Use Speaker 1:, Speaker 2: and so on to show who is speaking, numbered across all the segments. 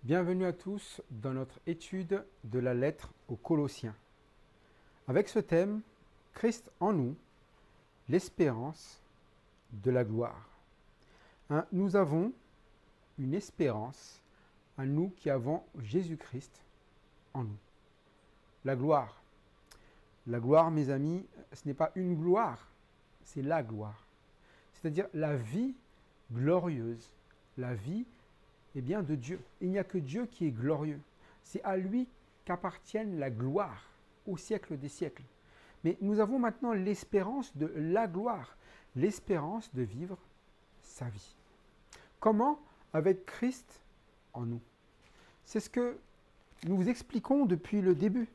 Speaker 1: Bienvenue à tous dans notre étude de la lettre aux Colossiens. Avec ce thème, Christ en nous, l'espérance de la gloire. Nous avons une espérance à nous qui avons Jésus-Christ en nous. La gloire. La gloire, mes amis, ce n'est pas une gloire, c'est la gloire. C'est-à-dire la vie glorieuse, la vie de Dieu. Il n'y a que Dieu qui est glorieux. C'est à lui qu'appartienne la gloire au siècle des siècles. Mais nous avons maintenant l'espérance de la gloire, l'espérance de vivre sa vie. Comment? Avec Christ en nous. C'est ce que nous vous expliquons depuis le début.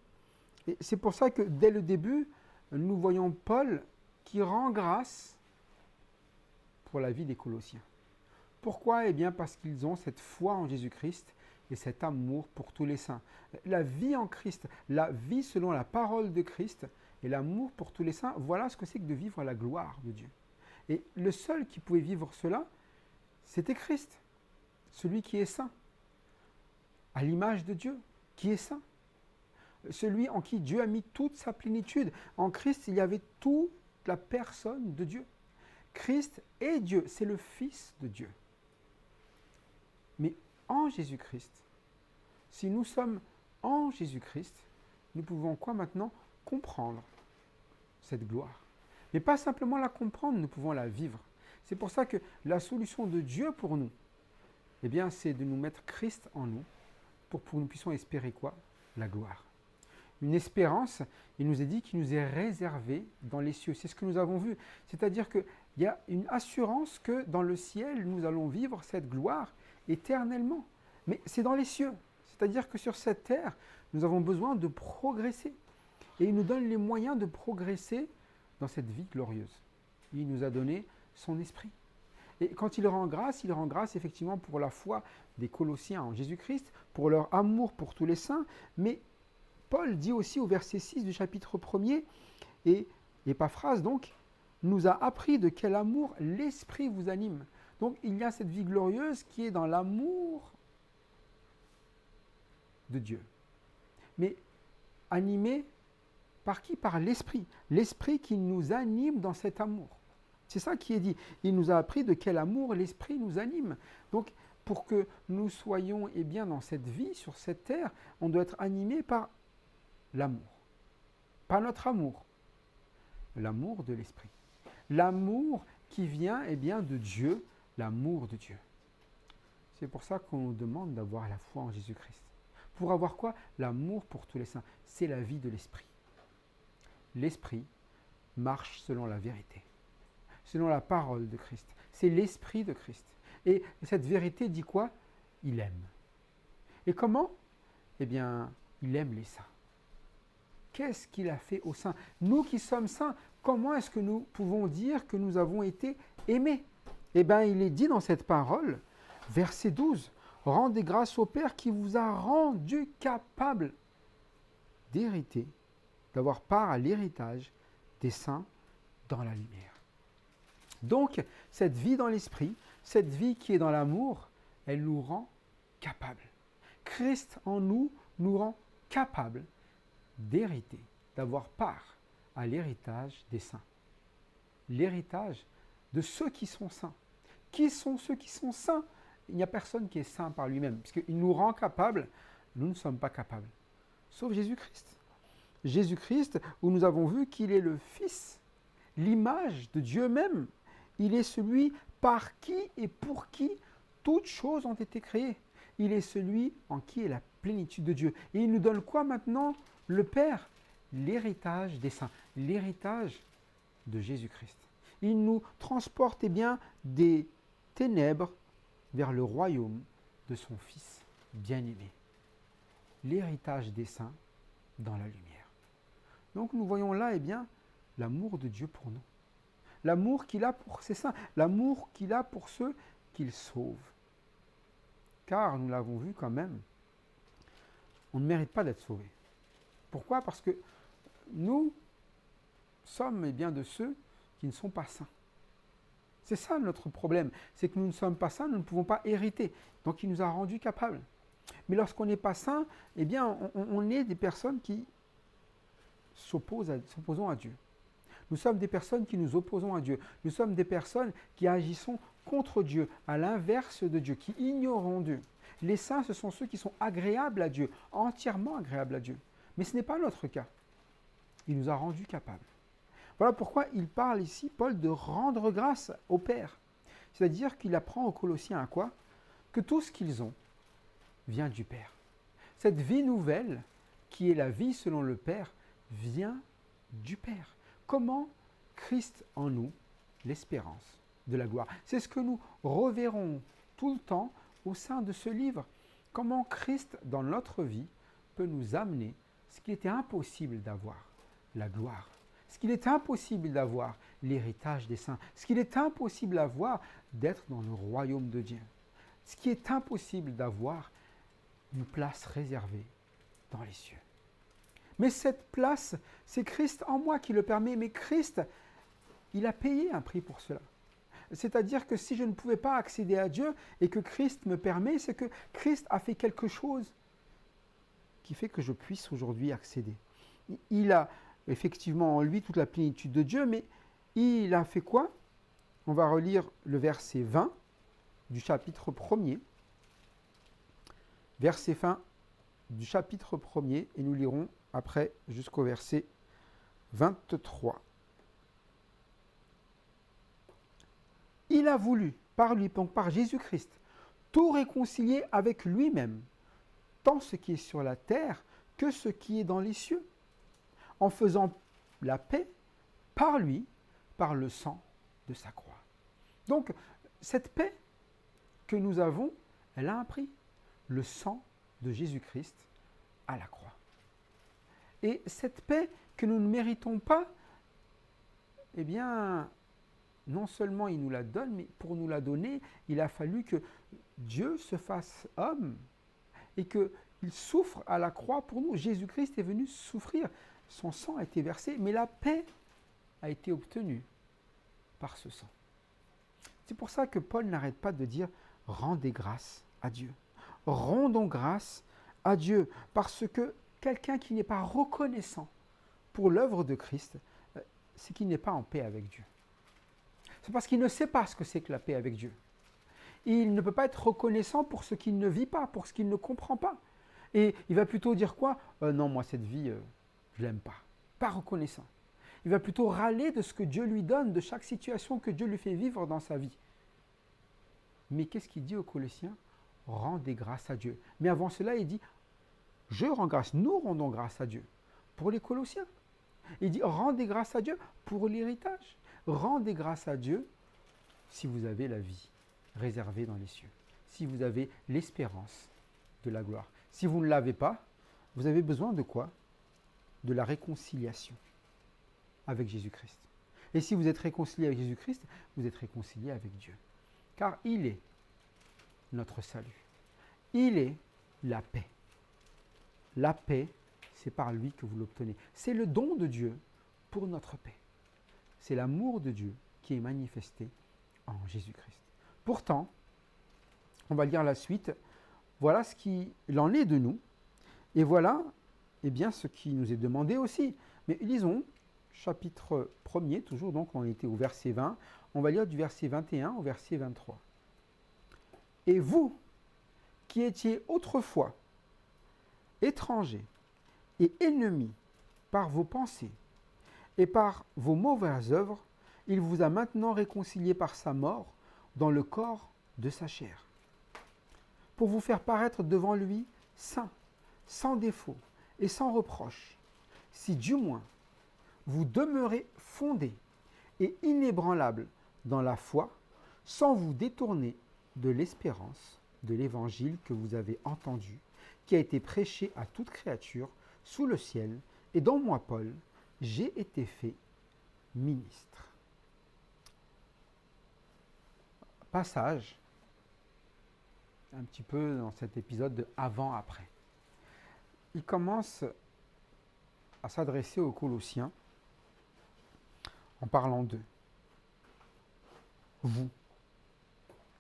Speaker 1: Et c'est pour ça que dès le début, nous voyons Paul qui rend grâce pour la vie des Colossiens. Pourquoi? Eh bien parce qu'ils ont cette foi en Jésus-Christ et cet amour pour tous les saints. La vie en Christ, la vie selon la parole de Christ et l'amour pour tous les saints, voilà ce que c'est que de vivre la gloire de Dieu. Et le seul qui pouvait vivre cela, c'était Christ, celui qui est saint, à l'image de Dieu, qui est saint. Celui en qui Dieu a mis toute sa plénitude. En Christ, il y avait toute la personne de Dieu. Christ est Dieu, c'est le Fils de Dieu. Mais en Jésus-Christ, si nous sommes en Jésus-Christ, nous pouvons quoi maintenant? Comprendre cette gloire. Mais pas simplement la comprendre, nous pouvons la vivre. C'est pour ça que la solution de Dieu pour nous, eh bien, c'est de nous mettre Christ en nous pour que nous puissions espérer quoi? La gloire. Une espérance, il nous est dit qu'il nous est réservé dans les cieux. C'est ce que nous avons vu. C'est-à-dire qu'il y a une assurance que dans le ciel, nous allons vivre cette gloire éternellement. Mais c'est dans les cieux. C'est-à-dire que sur cette terre, nous avons besoin de progresser. Et il nous donne les moyens de progresser dans cette vie glorieuse. Il nous a donné son esprit. Et quand il rend grâce effectivement pour la foi des Colossiens en Jésus-Christ, pour leur amour pour tous les saints, mais Paul dit aussi au verset 6 du chapitre 1er, et Épaphrase donc, nous a appris de quel amour l'Esprit vous anime. Donc il y a cette vie glorieuse qui est dans l'amour de Dieu. Mais animée par qui? Par l'Esprit. L'Esprit qui nous anime dans cet amour. C'est ça qui est dit. Il nous a appris de quel amour l'Esprit nous anime. Donc pour que nous soyons bien dans cette vie, sur cette terre, on doit être animé par l'amour. Pas notre amour. L'amour de l'Esprit. L'amour qui vient bien de Dieu, l'amour de Dieu. C'est pour ça qu'on nous demande d'avoir la foi en Jésus-Christ. Pour avoir quoi? L'amour pour tous les saints. C'est la vie de l'Esprit. L'Esprit marche selon la vérité, selon la parole de Christ. C'est l'Esprit de Christ. Et cette vérité dit quoi? Il aime. Et comment? Eh bien, il aime les saints. Qu'est-ce qu'il a fait aux saints? Nous qui sommes saints, comment est-ce que nous pouvons dire que nous avons été aimés? Eh bien, il est dit dans cette parole, verset 12, « Rendez grâce au Père qui vous a rendu capable d'hériter, d'avoir part à l'héritage des saints dans la lumière. » Donc, cette vie dans l'esprit, cette vie qui est dans l'amour, elle nous rend capables. Christ en nous nous rend capables d'hériter, d'avoir part à l'héritage des saints. L'héritage de ceux qui sont saints. Qui sont ceux qui sont saints? Il n'y a personne qui est saint par lui-même, puisqu'il nous rend capables, nous ne sommes pas capables. Sauf Jésus-Christ. Jésus-Christ, où nous avons vu qu'il est le Fils, l'image de Dieu même. Il est celui par qui et pour qui toutes choses ont été créées. Il est celui en qui est la plénitude de Dieu. Et il nous donne quoi maintenant? Le Père, l'héritage des saints, l'héritage de Jésus-Christ. Il nous transporte des ténèbres vers le royaume de son Fils bien-aimé. L'héritage des saints dans la lumière. Donc nous voyons là l'amour de Dieu pour nous. L'amour qu'il a pour ses saints, l'amour qu'il a pour ceux qu'il sauve. Car, nous l'avons vu quand même, on ne mérite pas d'être sauvé. Pourquoi? Parce que nous sommes de ceux qui ne sont pas saints. C'est ça notre problème, c'est que nous ne sommes pas saints, nous ne pouvons pas hériter. Donc il nous a rendus capables. Mais lorsqu'on n'est pas saint, eh bien, on est des personnes qui s'opposons à Dieu. Nous sommes des personnes qui nous opposons à Dieu. Nous sommes des personnes qui agissons contre Dieu, à l'inverse de Dieu, qui ignorons Dieu. Les saints, ce sont ceux qui sont agréables à Dieu, entièrement agréables à Dieu. Mais ce n'est pas notre cas. Il nous a rendus capables. Voilà pourquoi il parle ici, Paul, de rendre grâce au Père. C'est-à-dire qu'il apprend aux Colossiens à quoi? Que tout ce qu'ils ont vient du Père. Cette vie nouvelle, qui est la vie selon le Père, vient du Père. Comment Christ en nous, l'espérance de la gloire. C'est ce que nous reverrons tout le temps au sein de ce livre. Comment Christ, dans notre vie, peut nous amener ce qu'il était impossible d'avoir, la gloire. Ce qu'il est impossible d'avoir, l'héritage des saints. Ce qu'il est impossible d'avoir, d'être dans le royaume de Dieu. Ce qui est impossible d'avoir, une place réservée dans les cieux. Mais cette place, c'est Christ en moi qui le permet. Mais Christ, il a payé un prix pour cela. C'est-à-dire que si je ne pouvais pas accéder à Dieu et que Christ me permet, c'est que Christ a fait quelque chose qui fait que je puisse aujourd'hui accéder. Il a effectivement en lui toute la plénitude de Dieu, mais il a fait quoi? On va relire le verset 20 du chapitre 1er. Verset fin du chapitre 1er, et nous lirons après jusqu'au verset 23. Il a voulu, par lui, donc par Jésus-Christ, tout réconcilier avec lui-même, tant ce qui est sur la terre que ce qui est dans les cieux, en faisant la paix par lui, par le sang de sa croix. Donc, cette paix que nous avons, elle a un prix, le sang de Jésus-Christ à la croix. Et cette paix que nous ne méritons pas, eh bien, non seulement il nous la donne, mais pour nous la donner, il a fallu que Dieu se fasse homme et qu'il souffre à la croix pour nous. Jésus-Christ est venu souffrir, son sang a été versé, mais la paix a été obtenue par ce sang. C'est pour ça que Paul n'arrête pas de dire « rendez grâce à Dieu ». Rendons grâce à Dieu, parce que quelqu'un qui n'est pas reconnaissant pour l'œuvre de Christ, c'est qu'il n'est pas en paix avec Dieu. C'est parce qu'il ne sait pas ce que c'est que la paix avec Dieu. Il ne peut pas être reconnaissant pour ce qu'il ne vit pas, pour ce qu'il ne comprend pas. Et il va plutôt dire quoi? Non, moi cette vie, je ne l'aime pas. Pas reconnaissant. Il va plutôt râler de ce que Dieu lui donne, de chaque situation que Dieu lui fait vivre dans sa vie. Mais qu'est-ce qu'il dit aux Colossiens? Rendez grâce à Dieu. Mais avant cela, il dit, je rends grâce, nous rendons grâce à Dieu pour les Colossiens. Il dit, rendez grâce à Dieu pour l'héritage. Rendez grâce à Dieu si vous avez la vie réservée dans les cieux, si vous avez l'espérance de la gloire. Si vous ne l'avez pas, vous avez besoin de quoi? De la réconciliation avec Jésus-Christ. Et si vous êtes réconcilié avec Jésus-Christ, vous êtes réconcilié avec Dieu. Car il est notre salut. Il est la paix. La paix, c'est par lui que vous l'obtenez. C'est le don de Dieu pour notre paix. C'est l'amour de Dieu qui est manifesté en Jésus-Christ. Pourtant, on va lire la suite. Voilà ce qu'il en est de nous. Et voilà, eh bien, ce qui nous est demandé aussi. Mais lisons, chapitre 1er, toujours donc, on était au verset 20. On va lire du verset 21 au verset 23. Et vous, qui étiez autrefois étrangers et ennemis par vos pensées et par vos mauvaises œuvres, il vous a maintenant réconciliés par sa mort dans le corps de sa chair, pour vous faire paraître devant lui saint, sans défaut et sans reproche, si du moins vous demeurez fondés et inébranlables dans la foi, sans vous détourner de l'espérance de l'évangile que vous avez entendu, qui a été prêché à toute créature sous le ciel, et dont moi, Paul, j'ai été fait ministre. Passage, un petit peu dans cet épisode de avant-après. Il commence à s'adresser aux Colossiens en parlant d'eux. Vous,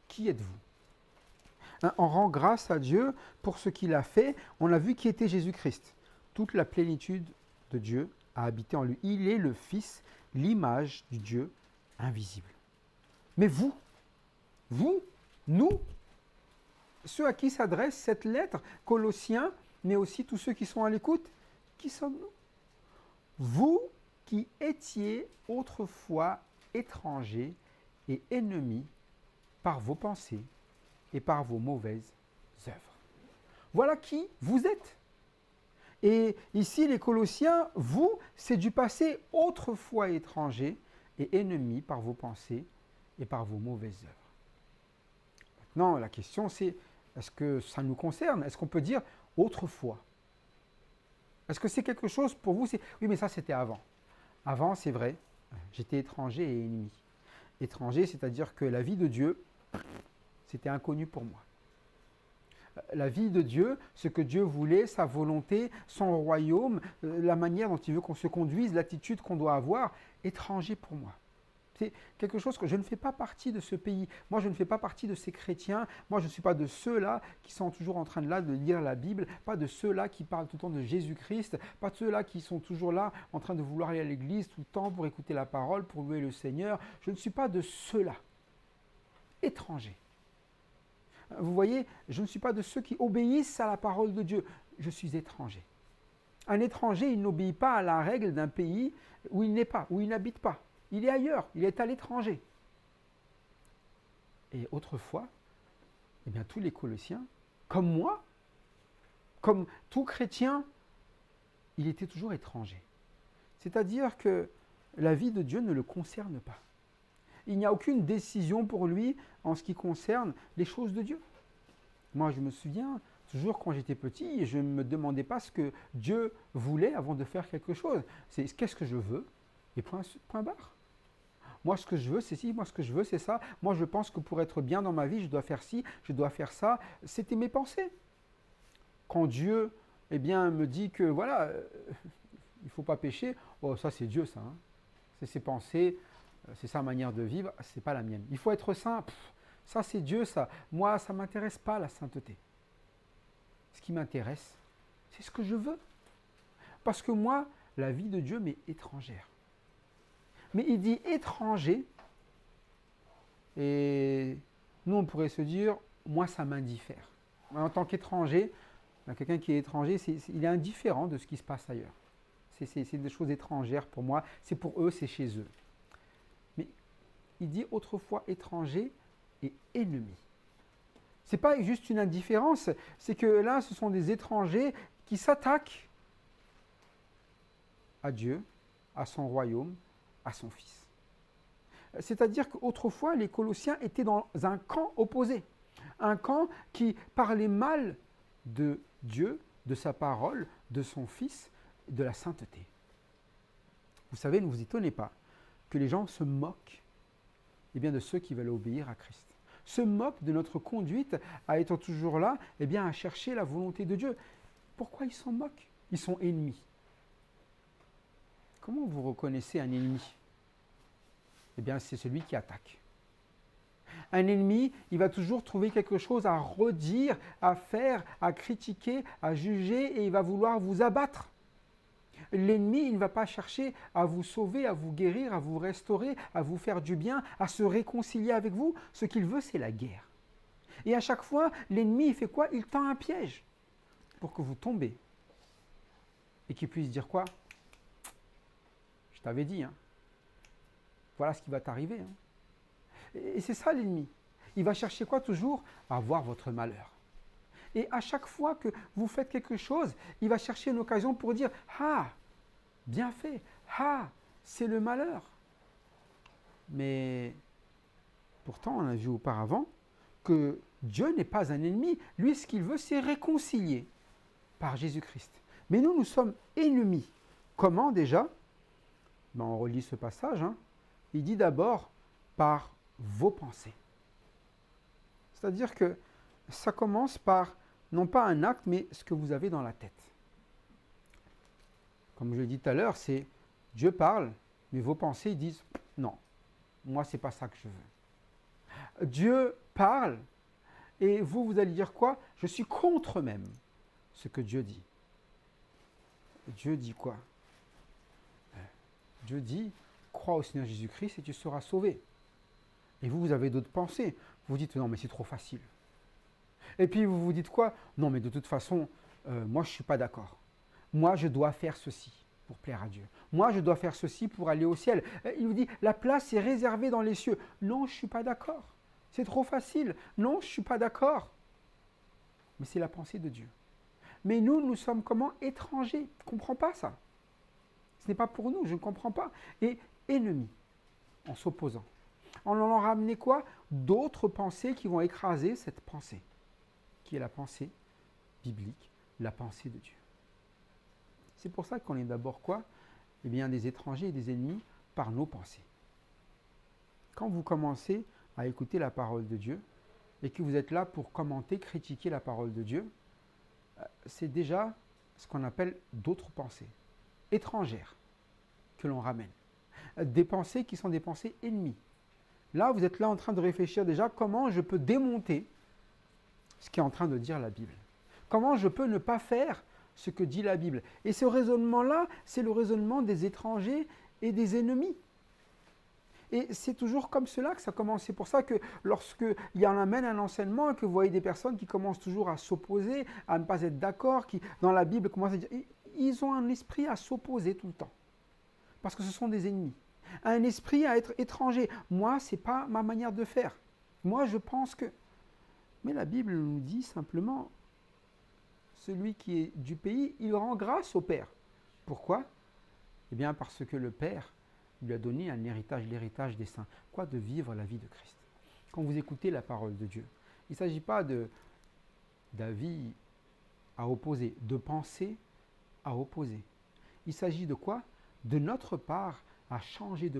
Speaker 1: qui êtes-vous? Hein, on rend grâce à Dieu pour ce qu'il a fait. On a vu qui était Jésus-Christ. Toute la plénitude de Dieu a habité en lui. Il est le Fils, l'image du Dieu invisible. Mais vous, nous, ceux à qui s'adresse cette lettre, Colossiens, mais aussi tous ceux qui sont à l'écoute, qui sommes-nous? Vous qui étiez autrefois étrangers et ennemis par vos pensées et par vos mauvaises œuvres. Voilà qui vous êtes. Et ici, les Colossiens, vous, c'est du passé autrefois étrangers et ennemis par vos pensées et par vos mauvaises œuvres. Maintenant, la question c'est, est-ce que ça nous concerne? Est-ce qu'on peut dire autrefois? Est-ce que c'est quelque chose pour vous? Oui, mais ça c'était avant. Avant, c'est vrai, j'étais étranger et ennemi. Étranger, c'est-à-dire que la vie de Dieu, c'était inconnu pour moi. La vie de Dieu, ce que Dieu voulait, sa volonté, son royaume, la manière dont il veut qu'on se conduise, l'attitude qu'on doit avoir, étranger pour moi. C'est quelque chose que je ne fais pas partie de ce pays. Moi, je ne fais pas partie de ces chrétiens. Moi, je ne suis pas de ceux-là qui sont toujours en train de lire la Bible, pas de ceux-là qui parlent tout le temps de Jésus-Christ, pas de ceux-là qui sont toujours là en train de vouloir aller à l'église tout le temps pour écouter la parole, pour louer le Seigneur. Je ne suis pas de ceux-là. Étrangers. Vous voyez, je ne suis pas de ceux qui obéissent à la parole de Dieu. Je suis étranger. Un étranger, il n'obéit pas à la règle d'un pays où il n'est pas, où il n'habite pas. Il est ailleurs, il est à l'étranger. Et autrefois, eh bien, tous les Colossiens, comme moi, comme tout chrétien, il était toujours étranger. C'est-à-dire que la vie de Dieu ne le concerne pas. Il n'y a aucune décision pour lui en ce qui concerne les choses de Dieu. Moi, je me souviens, toujours quand j'étais petit, je ne me demandais pas ce que Dieu voulait avant de faire quelque chose. C'est qu'est-ce que je veux et point barre. Moi, ce que je veux, c'est ci, moi, ce que je veux, c'est ça. Moi, je pense que pour être bien dans ma vie, je dois faire ci, je dois faire ça. C'était mes pensées. Quand Dieu, eh bien, me dit que, voilà, il ne faut pas pécher, oh, ça, c'est Dieu, ça. Hein. C'est ses pensées, c'est sa manière de vivre, c'est pas la mienne. Il faut être saint, ça, c'est Dieu, ça. Moi, ça ne m'intéresse pas, la sainteté. Ce qui m'intéresse, c'est ce que je veux. Parce que moi, la vie de Dieu m'est étrangère. Mais il dit étranger, et nous on pourrait se dire, moi ça m'indiffère. En tant qu'étranger, quelqu'un qui est étranger, il est indifférent de ce qui se passe ailleurs. C'est des choses étrangères pour moi, c'est pour eux, c'est chez eux. Mais il dit autrefois étranger et ennemi. Ce n'est pas juste une indifférence, c'est que là ce sont des étrangers qui s'attaquent à Dieu, à son royaume, à son Fils. C'est-à-dire qu'autrefois, les Colossiens étaient dans un camp opposé. Un camp qui parlait mal de Dieu, de sa parole, de son Fils, de la sainteté. Vous savez, ne vous étonnez pas que les gens se moquent de ceux qui veulent obéir à Christ. Se moquent de notre conduite à être toujours là, à chercher la volonté de Dieu. Pourquoi ils s'en moquent? Ils sont ennemis. Comment vous reconnaissez un ennemi? C'est celui qui attaque. Un ennemi, il va toujours trouver quelque chose à redire, à faire, à critiquer, à juger, et il va vouloir vous abattre. L'ennemi, il ne va pas chercher à vous sauver, à vous guérir, à vous restaurer, à vous faire du bien, à se réconcilier avec vous. Ce qu'il veut, c'est la guerre. Et à chaque fois, l'ennemi, il fait quoi? Il tend un piège pour que vous tombez. Et qu'il puisse dire quoi? Je t'avais dit, hein. Voilà ce qui va t'arriver. Hein. Et c'est ça l'ennemi. Il va chercher quoi toujours? À voir votre malheur. Et à chaque fois que vous faites quelque chose, il va chercher une occasion pour dire « Ah, bien fait. Ah, c'est le malheur. » Mais pourtant, on a vu auparavant que Dieu n'est pas un ennemi. Lui, ce qu'il veut, c'est réconcilier par Jésus-Christ. Mais nous, nous sommes ennemis. Comment déjà? On relit ce passage. Hein. Il dit d'abord par vos pensées. C'est-à-dire que ça commence par, non pas un acte, mais ce que vous avez dans la tête. Comme je l'ai dit tout à l'heure, c'est Dieu parle, mais vos pensées disent non, moi c'est pas ça que je veux. Dieu parle, Et vous, vous allez dire quoi? Je suis contre même ce que Dieu dit. Dieu dit quoi? Dieu dit, crois au Seigneur Jésus-Christ et tu seras sauvé. Et vous, vous avez d'autres pensées. Vous dites, non mais c'est trop facile. Et puis vous vous dites quoi? Non mais de toute façon, moi je ne suis pas d'accord. Moi je dois faire ceci pour plaire à Dieu. Moi je dois faire ceci pour aller au ciel. Il vous dit, la place est réservée dans les cieux. Non, je ne suis pas d'accord. C'est trop facile. Non, je ne suis pas d'accord. Mais c'est la pensée de Dieu. Mais nous, nous sommes comment? Étrangers. Je ne comprends pas ça. Ce n'est pas pour nous, je ne comprends pas. Et ennemis, en s'opposant. En allant ramener quoi? D'autres pensées qui vont écraser cette pensée, qui est la pensée biblique, la pensée de Dieu. C'est pour ça qu'on est d'abord quoi? Eh bien, des étrangers et des ennemis par nos pensées. Quand vous commencez à écouter la parole de Dieu, et que vous êtes là pour commenter, critiquer la parole de Dieu, c'est déjà ce qu'on appelle d'autres pensées, étrangères, que l'on ramène. Des pensées qui sont des pensées ennemies. Là, vous êtes là en train de réfléchir déjà comment je peux démonter ce qu'est en train de dire la Bible. Comment je peux ne pas faire ce que dit la Bible. Et ce raisonnement-là, c'est le raisonnement des étrangers et des ennemis. Et c'est toujours comme cela que ça commence. C'est pour ça que lorsqu'il y en amène un enseignement, que vous voyez des personnes qui commencent toujours à s'opposer, à ne pas être d'accord, qui dans la Bible commencent à dire, ils ont un esprit à s'opposer tout le temps. Parce que ce sont des ennemis. Un esprit à être étranger. Moi, ce n'est pas ma manière de faire. Moi, je pense que... Mais la Bible nous dit simplement, celui qui est du pays, il rend grâce au Père. Pourquoi? Eh bien, parce que le Père lui a donné un héritage, l'héritage des saints. Quoi? De vivre la vie de Christ. Quand vous écoutez la parole de Dieu, il ne s'agit pas d'avis à opposer, de pensée à opposer. Il s'agit de quoi? De notre part à changer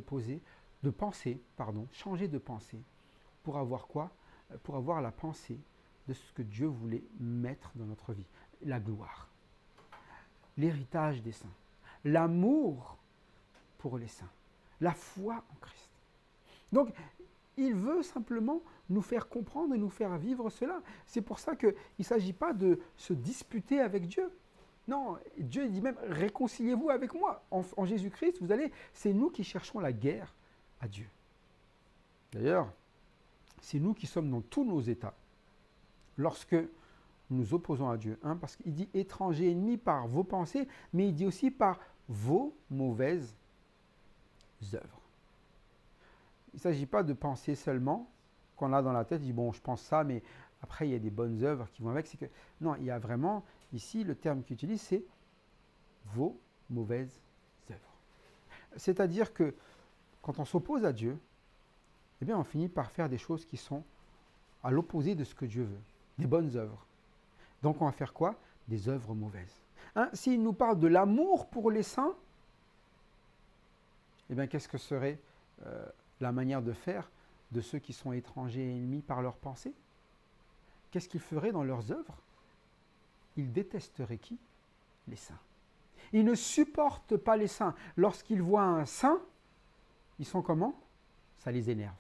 Speaker 1: changer de pensée pour avoir quoi? Pour avoir la pensée de ce que Dieu voulait mettre dans notre vie. La gloire, l'héritage des saints, l'amour pour les saints, la foi en Christ. Donc, il veut simplement nous faire comprendre et nous faire vivre cela. C'est pour ça qu'il ne s'agit pas de se disputer avec Dieu. Non, Dieu dit même, réconciliez-vous avec moi. En Jésus-Christ, c'est nous qui cherchons la guerre à Dieu. D'ailleurs, c'est nous qui sommes dans tous nos états. Lorsque nous nous opposons à Dieu, parce qu'il dit étranger, ennemi par vos pensées, mais il dit aussi par vos mauvaises œuvres. Il ne s'agit pas de penser seulement, qu'on a dans la tête, il dit bon, je pense ça, mais après il y a des bonnes œuvres qui vont avec. C'est que, non, il y a vraiment, ici, le terme qu'il utilise, c'est vos mauvaises œuvres. C'est-à-dire que quand on s'oppose à Dieu, eh bien, on finit par faire des choses qui sont à l'opposé de ce que Dieu veut, des bonnes œuvres. Donc, on va faire quoi? Des œuvres mauvaises. S'il nous parle de l'amour pour les saints, eh bien, qu'est-ce que serait la manière de faire de ceux qui sont étrangers et ennemis par leurs pensées? Qu'est-ce qu'ils feraient dans leurs œuvres? Ils détesteraient qui? Les saints. Ils ne supportent pas les saints. Lorsqu'ils voient un saint, ils sont comment? Ça les énerve.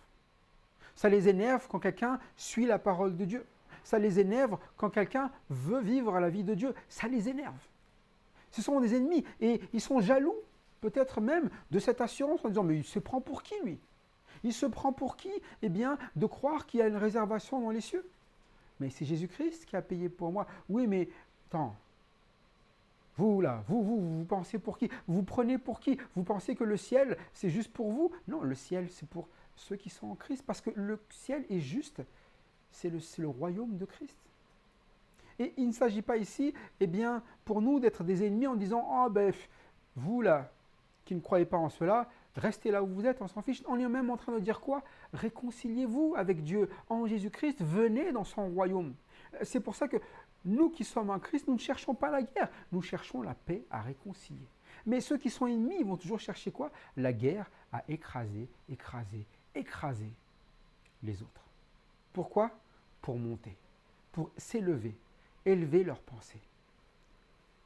Speaker 1: Ça les énerve quand quelqu'un suit la parole de Dieu. Ça les énerve quand quelqu'un veut vivre la vie de Dieu. Ça les énerve. Ce sont des ennemis et ils sont jaloux, peut-être même, de cette assurance en disant, mais il se prend pour qui, lui? Il se prend pour qui? Eh bien, de croire qu'il y a une réservation dans les cieux. Mais c'est Jésus-Christ qui a payé pour moi. Oui, mais attends. Vous, là, vous pensez pour qui? Vous prenez pour qui? Vous pensez que le ciel, c'est juste pour vous? Non, le ciel, c'est pour ceux qui sont en Christ. Parce que le ciel est juste. C'est le royaume de Christ. Et il ne s'agit pas ici, eh bien, pour nous d'être des ennemis en disant, oh ben, vous, là, qui ne croyez pas en cela, restez là où vous êtes, on s'en fiche. On est même en train de dire quoi? Réconciliez-vous avec Dieu en Jésus-Christ, venez dans son royaume. C'est pour ça que nous qui sommes en Christ, nous ne cherchons pas la guerre, nous cherchons la paix à réconcilier. Mais ceux qui sont ennemis, ils vont toujours chercher quoi? La guerre à écraser les autres. Pourquoi? Pour monter, pour s'élever, élever leurs pensées.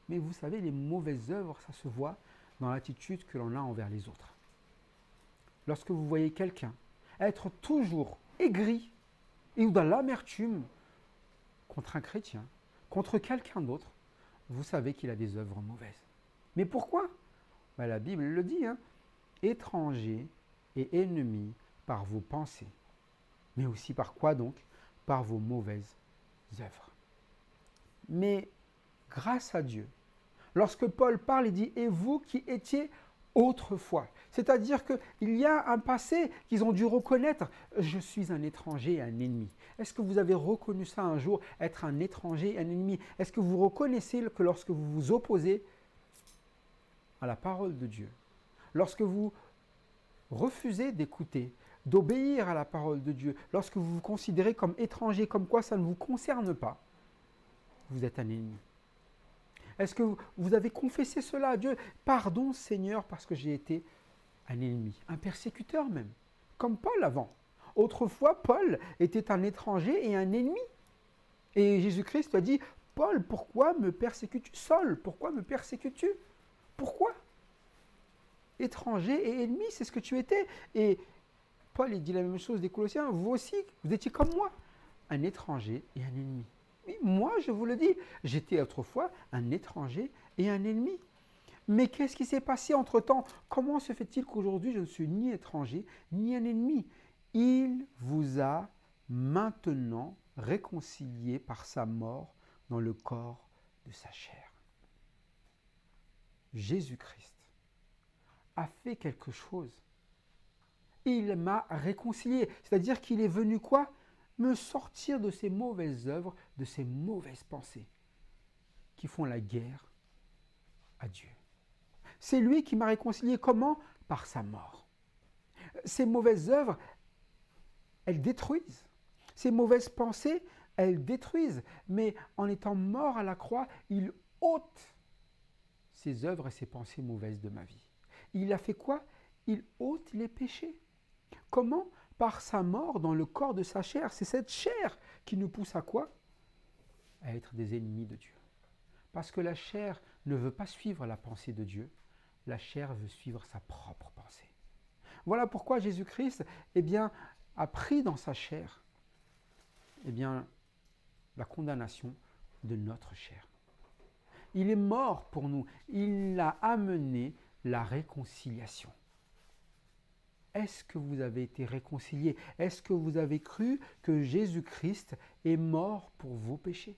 Speaker 1: Mais vous savez, les mauvaises œuvres, ça se voit dans l'attitude que l'on a envers les autres. Lorsque vous voyez quelqu'un être toujours aigri et ou dans l'amertume contre un chrétien, contre quelqu'un d'autre, vous savez qu'il a des œuvres mauvaises. Mais pourquoi? Ben, la Bible le dit, hein, étranger et ennemi par vos pensées. Mais aussi par quoi donc? Par vos mauvaises œuvres. Mais grâce à Dieu, lorsque Paul parle, il dit « Et vous qui étiez autrefois », c'est-à-dire qu'il y a un passé qu'ils ont dû reconnaître. Je suis un étranger et un ennemi. Est-ce que vous avez reconnu ça un jour, être un étranger et un ennemi? Est-ce que vous reconnaissez que lorsque vous vous opposez à la parole de Dieu, lorsque vous refusez d'écouter, d'obéir à la parole de Dieu, lorsque vous vous considérez comme étranger, comme quoi ça ne vous concerne pas, vous êtes un ennemi? Est-ce que vous avez confessé cela à Dieu? Pardon Seigneur parce que j'ai été un ennemi, un persécuteur même, comme Paul avant. Autrefois, Paul était un étranger et un ennemi. Et Jésus-Christ a dit, Paul, pourquoi me persécutes-tu? Saul, pourquoi me persécutes-tu? Pourquoi? Étranger et ennemi, c'est ce que tu étais. Et Paul, il dit la même chose des Colossiens, vous aussi, vous étiez comme moi, un étranger et un ennemi. Oui, moi, je vous le dis, j'étais autrefois un étranger et un ennemi. Mais qu'est-ce qui s'est passé entre-temps? Comment se fait-il qu'aujourd'hui, je ne suis ni étranger, ni un ennemi? Il vous a maintenant réconcilié par sa mort dans le corps de sa chair. Jésus-Christ a fait quelque chose. Il m'a réconcilié. C'est-à-dire qu'il est venu quoi? Me sortir de ces mauvaises œuvres, de ces mauvaises pensées qui font la guerre à Dieu. C'est lui qui m'a réconcilié. Comment? Par sa mort. Ces mauvaises œuvres, elles détruisent. Ces mauvaises pensées, elles détruisent. Mais en étant mort à la croix, il ôte ces œuvres et ces pensées mauvaises de ma vie. Il a fait quoi? Il ôte les péchés. Comment? Par sa mort dans le corps de sa chair. C'est cette chair qui nous pousse à quoi? À être des ennemis de Dieu. Parce que la chair ne veut pas suivre la pensée de Dieu. La chair veut suivre sa propre pensée. Voilà pourquoi Jésus-Christ, a pris dans sa chair, la condamnation de notre chair. Il est mort pour nous. Il a amené la réconciliation. Est-ce que vous avez été réconciliés? Est-ce que vous avez cru que Jésus-Christ est mort pour vos péchés?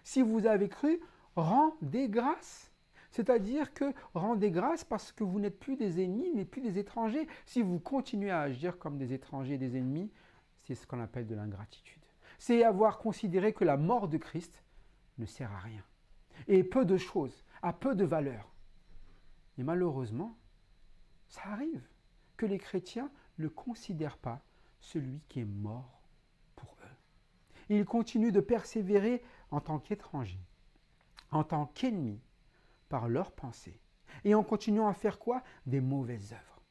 Speaker 1: Si vous avez cru, rendez grâce. C'est-à-dire que rendez grâce parce que vous n'êtes plus des ennemis, mais plus des étrangers. Si vous continuez à agir comme des étrangers et des ennemis, c'est ce qu'on appelle de l'ingratitude. C'est avoir considéré que la mort de Christ ne sert à rien. Et peu de choses, a peu de valeur. Et malheureusement, ça arrive que les chrétiens ne considèrent pas celui qui est mort pour eux. Ils continuent de persévérer en tant qu'étrangers, en tant qu'ennemis, par leurs pensées. Et en continuant à faire quoi? Des mauvaises œuvres.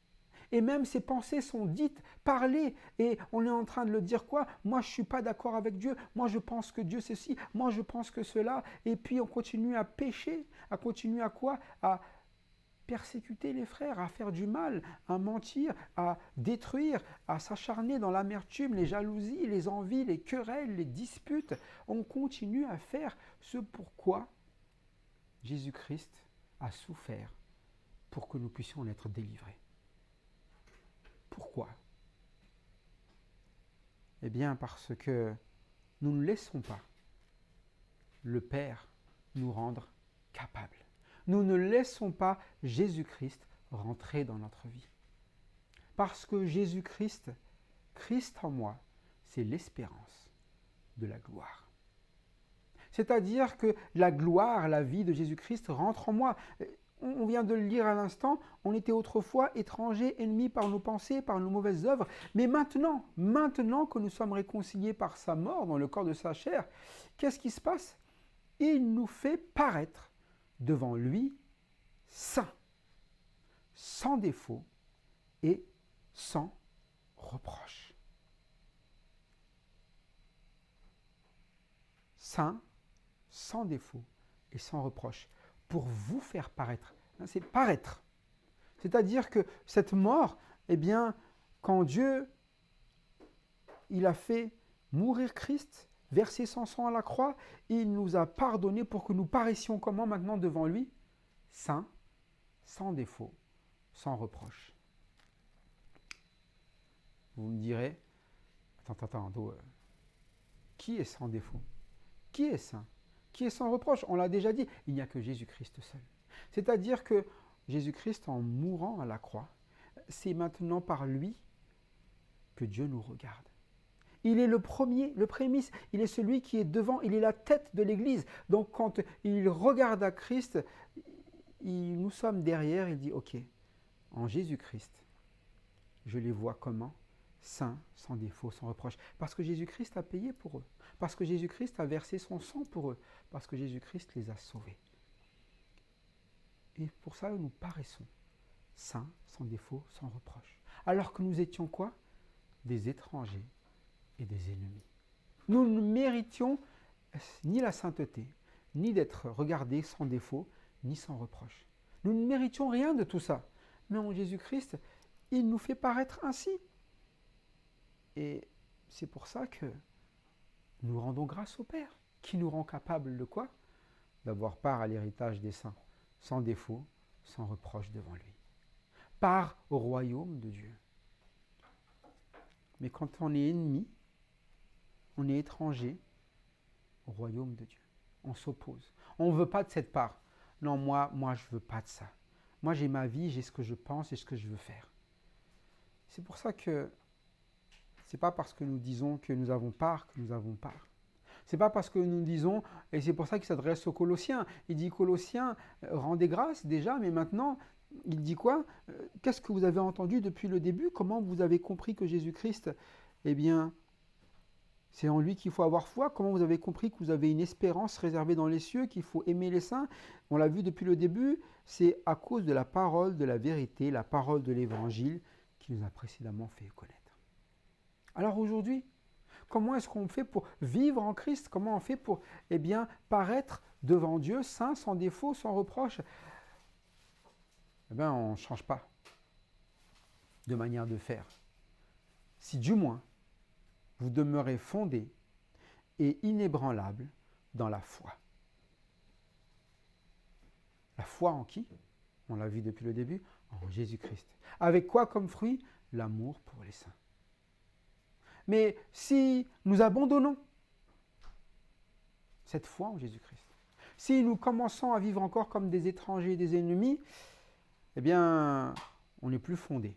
Speaker 1: Et même ces pensées sont dites, parlées, et on est en train de le dire quoi? Moi je ne suis pas d'accord avec Dieu, moi je pense que Dieu c'est ci, moi je pense que cela, et puis on continue à pécher, à continuer à quoi? À persécuter les frères, à faire du mal, à mentir, à détruire, à s'acharner dans l'amertume, les jalousies, les envies, les querelles, les disputes. On continue à faire ce pourquoi Jésus-Christ a souffert pour que nous puissions en être délivrés. Pourquoi? Eh bien parce que nous ne laissons pas le Père nous rendre capables. Nous ne laissons pas Jésus-Christ rentrer dans notre vie. Parce que Jésus-Christ, Christ en moi, c'est l'espérance de la gloire. C'est-à-dire que la gloire, la vie de Jésus-Christ rentre en moi. On vient de le lire à l'instant, on était autrefois étrangers, ennemis par nos pensées, par nos mauvaises œuvres. Mais maintenant que nous sommes réconciliés par sa mort dans le corps de sa chair, qu'est-ce qui se passe? Il nous fait paraître devant lui saint, sans défaut et sans reproche. Saint, sans défaut et sans reproche, pour vous faire paraître. C'est paraître. C'est-à-dire que cette mort, quand Dieu, il a fait mourir Christ, versé son sang à la croix, il nous a pardonné pour que nous paraissions comment maintenant devant lui? Saints, sans défaut, sans reproche. Vous me direz, attends, qui est sans défaut? Qui est saint? Qui est sans reproche? On l'a déjà dit, il n'y a que Jésus-Christ seul. C'est-à-dire que Jésus-Christ, en mourant à la croix, c'est maintenant par lui que Dieu nous regarde. Il est le premier, le prémisse, il est celui qui est devant, il est la tête de l'Église. Donc quand il regarde à Christ, nous sommes derrière, il dit, ok, en Jésus-Christ, je les vois comment? Saints, sans défaut, sans reproche. Parce que Jésus-Christ a payé pour eux. Parce que Jésus-Christ a versé son sang pour eux. Parce que Jésus-Christ les a sauvés. Et pour ça, nous paraissons saints, sans défaut, sans reproche. Alors que nous étions quoi? Des étrangers et des ennemis. Nous ne méritions ni la sainteté, ni d'être regardés sans défaut, ni sans reproche. Nous ne méritions rien de tout ça. Mais en Jésus-Christ, il nous fait paraître ainsi. Et c'est pour ça que nous rendons grâce au Père, qui nous rend capables de quoi? D'avoir part à l'héritage des saints, sans défaut, sans reproche devant lui. Part au royaume de Dieu. Mais quand on est ennemi, on est étranger au royaume de Dieu. On s'oppose. On ne veut pas de cette part. Non, moi je ne veux pas de ça. Moi, j'ai ma vie, j'ai ce que je pense et ce que je veux faire. C'est pour ça que ce n'est pas parce que nous disons que nous avons part que nous avons part. Ce n'est pas parce que nous disons, et c'est pour ça qu'il s'adresse aux Colossiens. Il dit, Colossiens, rendez grâce déjà, mais maintenant, il dit quoi? Qu'est-ce que vous avez entendu depuis le début? Comment vous avez compris que Jésus-Christ, eh bien, c'est en lui qu'il faut avoir foi? Comment vous avez compris que vous avez une espérance réservée dans les cieux, qu'il faut aimer les saints? On l'a vu depuis le début, c'est à cause de la parole de la vérité, la parole de l'évangile qui nous a précédemment fait connaître. Alors aujourd'hui, comment est-ce qu'on fait pour vivre en Christ? Comment on fait pour, eh bien, paraître devant Dieu, saint, sans défaut, sans reproche? Eh bien, on ne change pas de manière de faire. Si du moins, vous demeurez fondés et inébranlables dans la foi. La foi en qui? On l'a vu depuis le début, en Jésus-Christ. Avec quoi comme fruit? L'amour pour les saints. Mais si nous abandonnons cette foi en Jésus-Christ, si nous commençons à vivre encore comme des étrangers et des ennemis, eh bien, on n'est plus fondé.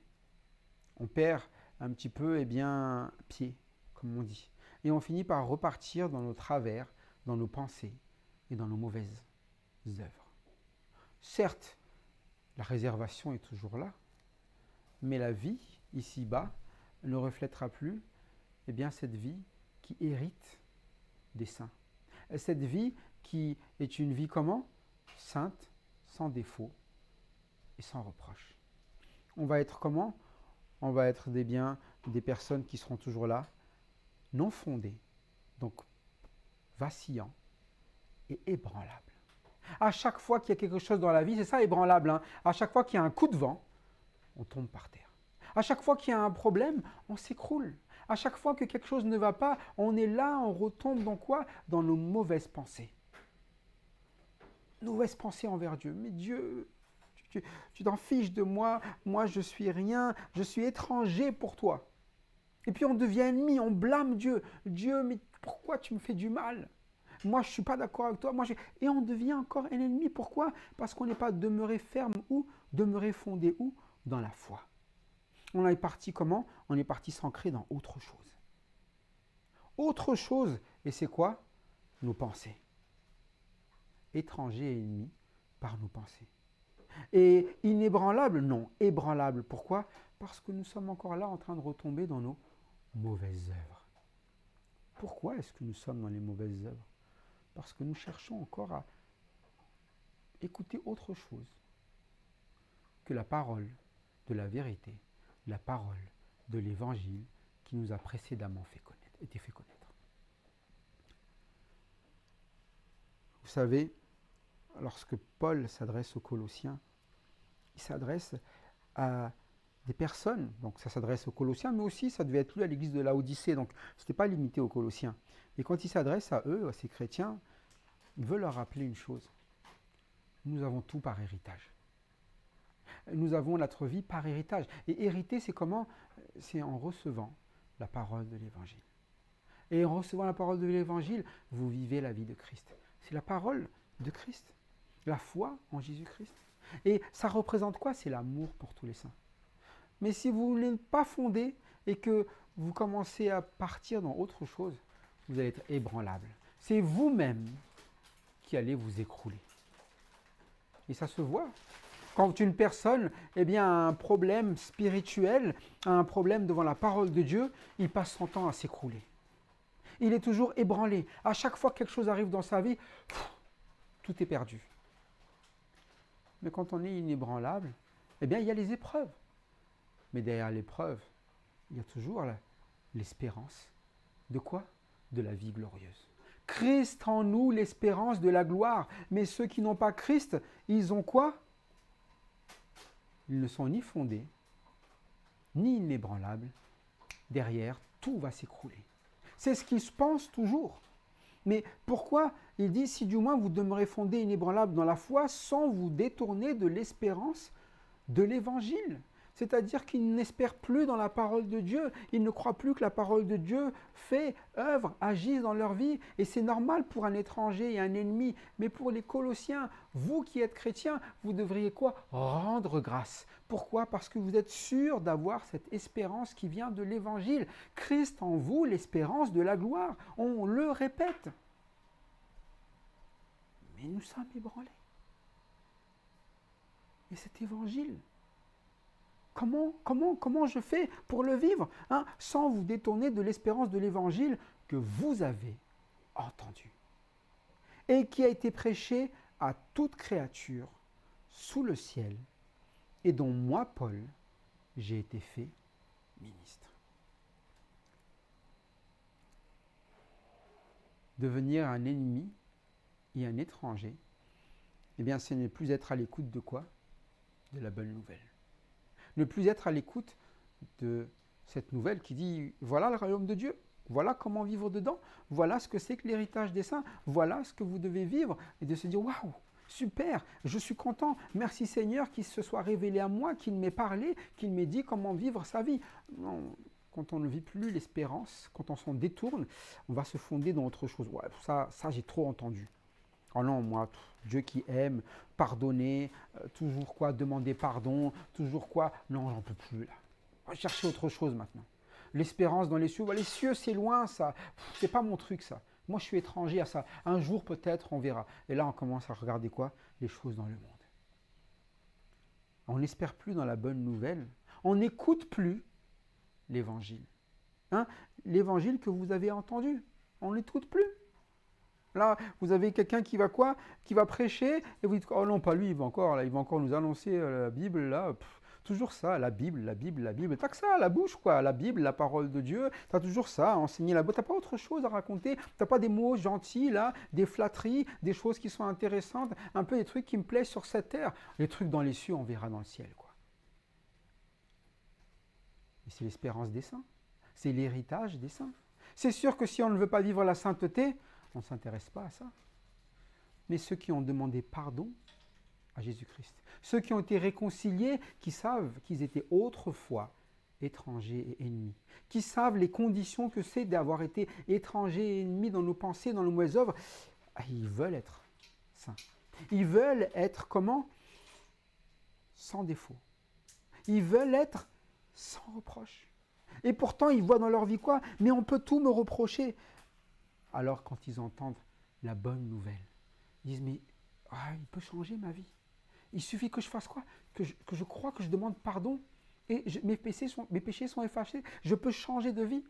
Speaker 1: On perd un petit peu, eh bien, pied, comme on dit. Et on finit par repartir dans nos travers, dans nos pensées et dans nos mauvaises œuvres. Certes, la réservation est toujours là, mais la vie, ici-bas, ne reflètera plus eh bien, cette vie qui hérite des saints. Cette vie qui est une vie comment? Sainte, sans défaut et sans reproche. On va être comment? On va être des personnes qui seront toujours là, non fondées, donc vacillants et ébranlables. À chaque fois qu'il y a quelque chose dans la vie, c'est ça ébranlable, hein? À chaque fois qu'il y a un coup de vent, on tombe par terre. À chaque fois qu'il y a un problème, on s'écroule. À chaque fois que quelque chose ne va pas, on est là, on retombe dans quoi? Dans nos mauvaises pensées. Mauvaises pensées envers Dieu. Mais Dieu, tu t'en fiches de moi, moi je suis rien, je suis étranger pour toi. Et puis on devient ennemi, on blâme Dieu. Dieu, mais pourquoi tu me fais du mal? Moi je ne suis pas d'accord avec toi. Et on devient encore un ennemi. Pourquoi? Parce qu'on n'est pas demeuré ferme ou demeuré fondé où? Dans la foi. On est parti comment? On est parti s'ancrer dans autre chose. Autre chose, et c'est quoi? Nos pensées. Étrangers et ennemis par nos pensées. Et inébranlable? Non, ébranlable. Pourquoi? Parce que nous sommes encore là en train de retomber dans nos mauvaises œuvres. Pourquoi est-ce que nous sommes dans les mauvaises œuvres? Parce que nous cherchons encore à écouter autre chose que la parole de la vérité, la parole de l'évangile qui nous a précédemment été fait connaître. Vous savez, lorsque Paul s'adresse aux Colossiens, il s'adresse à des personnes, donc ça s'adresse aux Colossiens, mais aussi ça devait être lu à l'église de Laodicée, donc ce n'était pas limité aux Colossiens. Et quand il s'adresse à eux, à ces chrétiens, il veut leur rappeler une chose. Nous avons tout par héritage. Nous avons notre vie par héritage. Et hériter, c'est comment? C'est en recevant la parole de l'Évangile. Et en recevant la parole de l'Évangile, vous vivez la vie de Christ. C'est la parole de Christ, la foi en Jésus-Christ. Et ça représente quoi? C'est l'amour pour tous les saints. Mais si vous n'êtes pas fondé et que vous commencez à partir dans autre chose, vous allez être ébranlable. C'est vous-même qui allez vous écrouler. Et ça se voit. Quand une personne a un problème spirituel, un problème devant la parole de Dieu, il passe son temps à s'écrouler. Il est toujours ébranlé. À chaque fois que quelque chose arrive dans sa vie, tout est perdu. Mais quand on est inébranlable, il y a les épreuves. Mais derrière l'épreuve, il y a toujours l'espérance. De quoi? De la vie glorieuse. Christ en nous, l'espérance de la gloire. Mais ceux qui n'ont pas Christ, ils ont quoi? Ils ne sont ni fondés, ni inébranlables. Derrière, tout va s'écrouler. C'est ce qu'ils se pensent toujours. Mais pourquoi? Il dit, si du moins vous demeurez fondés inébranlables dans la foi, sans vous détourner de l'espérance de l'Évangile. C'est-à-dire qu'ils n'espèrent plus dans la parole de Dieu. Ils ne croient plus que la parole de Dieu fait, œuvre, agisse dans leur vie. Et c'est normal pour un étranger et un ennemi. Mais pour les Colossiens, vous qui êtes chrétiens, vous devriez quoi? Rendre grâce. Pourquoi? Parce que vous êtes sûrs d'avoir cette espérance qui vient de l'Évangile. Christ en vous, l'espérance de la gloire. On le répète. Mais nous sommes ébranlés. Et cet Évangile, Comment je fais pour le vivre sans vous détourner de l'espérance de l'Évangile que vous avez entendu et qui a été prêché à toute créature sous le ciel et dont moi, Paul, j'ai été fait ministre. Devenir un ennemi et un étranger, ce n'est plus être à l'écoute de quoi? De la bonne nouvelle. Ne plus être à l'écoute de cette nouvelle qui dit « Voilà le royaume de Dieu, voilà comment vivre dedans, voilà ce que c'est que l'héritage des saints, voilà ce que vous devez vivre. » Et de se dire « Waouh, super, je suis content, merci Seigneur qu'il se soit révélé à moi, qu'il m'ait parlé, qu'il m'ait dit comment vivre sa vie. » Non, quand on ne vit plus l'espérance, quand on s'en détourne, on va se fonder dans autre chose. Ouais, ça j'ai trop entendu. Oh non, moi, Dieu qui aime, pardonner, toujours quoi, demander pardon, toujours quoi. Non, j'en peux plus là. On va chercher autre chose maintenant. L'espérance dans les cieux, les cieux c'est loin ça, c'est pas mon truc ça. Moi je suis étranger à ça. Un jour peut-être on verra. Et là on commence à regarder quoi? Les choses dans le monde. On n'espère plus dans la bonne nouvelle. On n'écoute plus l'évangile. L'évangile que vous avez entendu, on n'écoute plus. Là, vous avez quelqu'un qui va quoi? Qui va prêcher, et vous dites, oh non, pas lui, il va encore nous annoncer la Bible, là. Toujours ça, la Bible. T'as que ça à la bouche, quoi. La Bible, la parole de Dieu, t'as toujours ça à enseigner là-bas. T'as pas autre chose à raconter. T'as pas des mots gentils, là, des flatteries, des choses qui sont intéressantes, un peu des trucs qui me plaisent sur cette terre. Les trucs dans les cieux, on verra dans le ciel, quoi. Et c'est l'espérance des saints. C'est l'héritage des saints. C'est sûr que si on ne veut pas vivre la sainteté, on ne s'intéresse pas à ça. Mais ceux qui ont demandé pardon à Jésus-Christ, ceux qui ont été réconciliés, qui savent qu'ils étaient autrefois étrangers et ennemis, qui savent les conditions que c'est d'avoir été étrangers et ennemis dans nos pensées, dans nos mauvaises œuvres, ils veulent être saints. Ils veulent être comment? Sans défaut. Ils veulent être sans reproche. Et pourtant, ils voient dans leur vie quoi? Mais on peut tout me reprocher. Alors quand ils entendent la bonne nouvelle, ils disent, mais il peut changer ma vie. Il suffit que je fasse quoi? Que je croie, que je demande pardon, et mes péchés sont effacés, je peux changer de vie.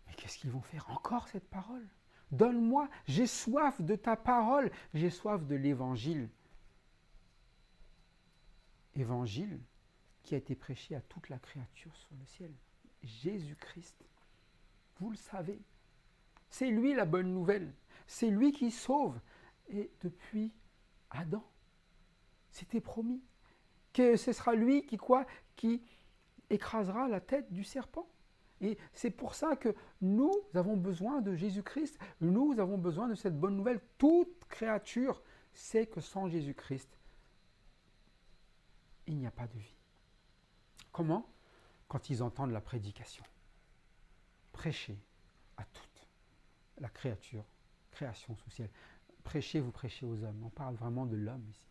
Speaker 1: Mais qu'est-ce qu'ils vont faire? Encore cette parole? Donne-moi, j'ai soif de ta parole, j'ai soif de l'évangile. Évangile qui a été prêché à toute la créature sur le ciel. Jésus-Christ, vous le savez. C'est lui la bonne nouvelle. C'est lui qui sauve. Et depuis Adam, c'était promis que ce sera lui qui écrasera la tête du serpent. Et c'est pour ça que nous avons besoin de Jésus-Christ, nous avons besoin de cette bonne nouvelle. Toute créature sait que sans Jésus-Christ, il n'y a pas de vie. Comment? Quand ils entendent la prédication. Prêchez à toute la création sous ciel. Prêchez, vous prêchez aux hommes. On parle vraiment de l'homme ici.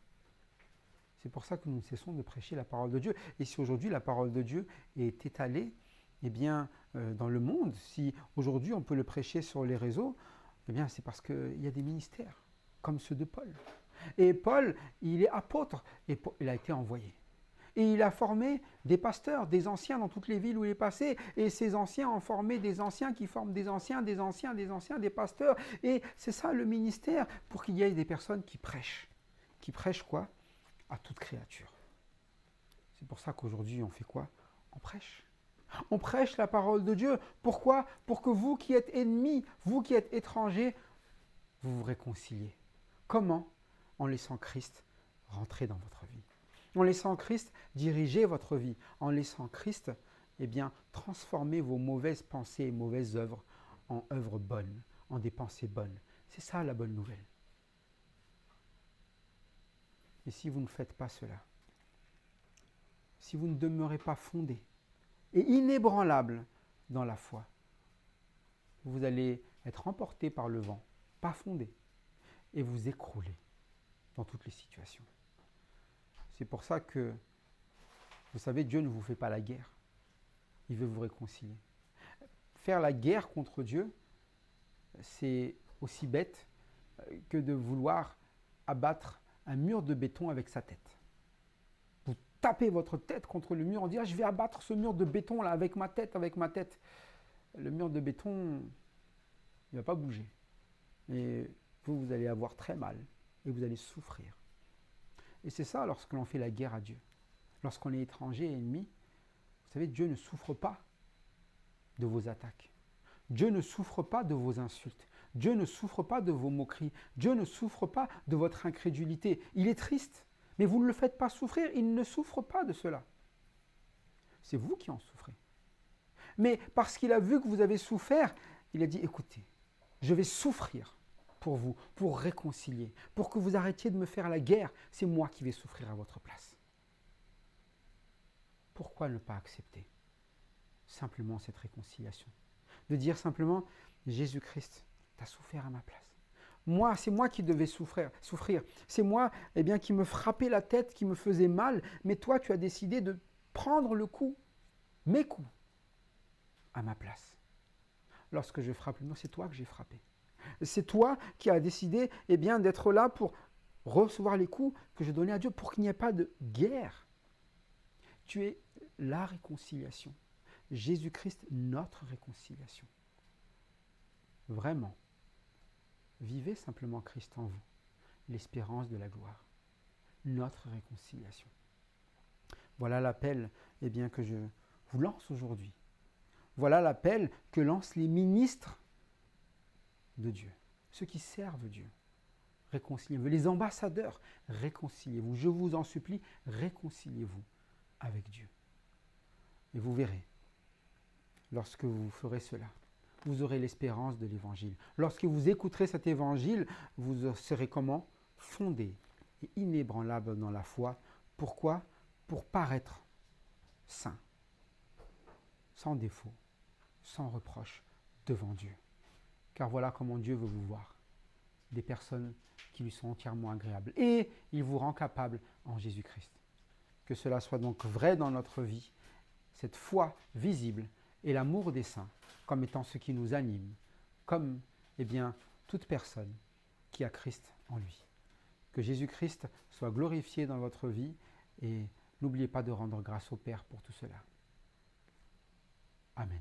Speaker 1: C'est pour ça que nous cessons de prêcher la parole de Dieu. Et si aujourd'hui la parole de Dieu est étalée, eh bien, dans le monde, si aujourd'hui on peut le prêcher sur les réseaux, eh bien, c'est parce qu'il y a des ministères, comme ceux de Paul. Et Paul, il est apôtre, et il a été envoyé. Et il a formé des pasteurs, des anciens dans toutes les villes où il est passé. Et ces anciens ont formé des anciens qui forment des anciens, des pasteurs. Et c'est ça le ministère, pour qu'il y ait des personnes qui prêchent. Qui prêchent quoi? À toute créature. C'est pour ça qu'aujourd'hui, on fait quoi? On prêche. On prêche la parole de Dieu. Pourquoi? Pour que vous qui êtes ennemis, vous qui êtes étrangers, vous vous réconciliez. Comment? En laissant Christ rentrer dans votre vie. En laissant Christ diriger votre vie. En laissant Christ, eh bien, transformer vos mauvaises pensées et mauvaises œuvres en œuvres bonnes, en des pensées bonnes. C'est ça la bonne nouvelle. Et si vous ne faites pas cela, si vous ne demeurez pas fondé et inébranlable dans la foi, vous allez être emporté par le vent, pas fondé, et vous écrouler dans toutes les situations. C'est pour ça que, vous savez, Dieu ne vous fait pas la guerre. Il veut vous réconcilier. Faire la guerre contre Dieu, c'est aussi bête que de vouloir abattre un mur de béton avec sa tête. Vous tapez votre tête contre le mur, on dit « Ah, je vais abattre ce mur de béton là avec ma tête, avec ma tête ». Le mur de béton, il ne va pas bouger. Et vous allez avoir très mal et vous allez souffrir. Et c'est ça lorsque l'on fait la guerre à Dieu. Lorsqu'on est étranger et ennemi, vous savez, Dieu ne souffre pas de vos attaques. Dieu ne souffre pas de vos insultes. Dieu ne souffre pas de vos moqueries. Dieu ne souffre pas de votre incrédulité. Il est triste, mais vous ne le faites pas souffrir. Il ne souffre pas de cela. C'est vous qui en souffrez. Mais parce qu'il a vu que vous avez souffert, il a dit, écoutez, je vais souffrir pour vous, pour réconcilier, pour que vous arrêtiez de me faire la guerre. C'est moi qui vais souffrir à votre place. Pourquoi ne pas accepter simplement cette réconciliation? De dire simplement, Jésus-Christ, tu as souffert à ma place. Moi, c'est moi qui devais souffrir. C'est moi qui me frappais la tête, qui me faisait mal, mais toi, tu as décidé de prendre le coup, mes coups, à ma place. Lorsque je frappe, non, c'est toi que j'ai frappé. C'est toi qui as décidé d'être là pour recevoir les coups que je donnais à Dieu, pour qu'il n'y ait pas de guerre. Tu es la réconciliation. Jésus-Christ, notre réconciliation. Vraiment, vivez simplement Christ en vous, l'espérance de la gloire, notre réconciliation. Voilà l'appel que je vous lance aujourd'hui. Voilà l'appel que lancent les ministres de Dieu, ceux qui servent Dieu. Réconciliez-vous. Les ambassadeurs, réconciliez-vous. Je vous en supplie, réconciliez-vous avec Dieu. Et vous verrez, lorsque vous ferez cela, vous aurez l'espérance de l'évangile. Lorsque vous écouterez cet évangile, vous serez comment? Fondé et inébranlable dans la foi. Pourquoi? Pour paraître saint, sans défaut, sans reproche devant Dieu. Car voilà comment Dieu veut vous voir. Des personnes qui lui sont entièrement agréables. Et il vous rend capable en Jésus-Christ. Que cela soit donc vrai dans notre vie, cette foi visible et l'amour des saints comme étant ce qui nous anime, comme toute personne qui a Christ en lui. Que Jésus-Christ soit glorifié dans votre vie et n'oubliez pas de rendre grâce au Père pour tout cela. Amen.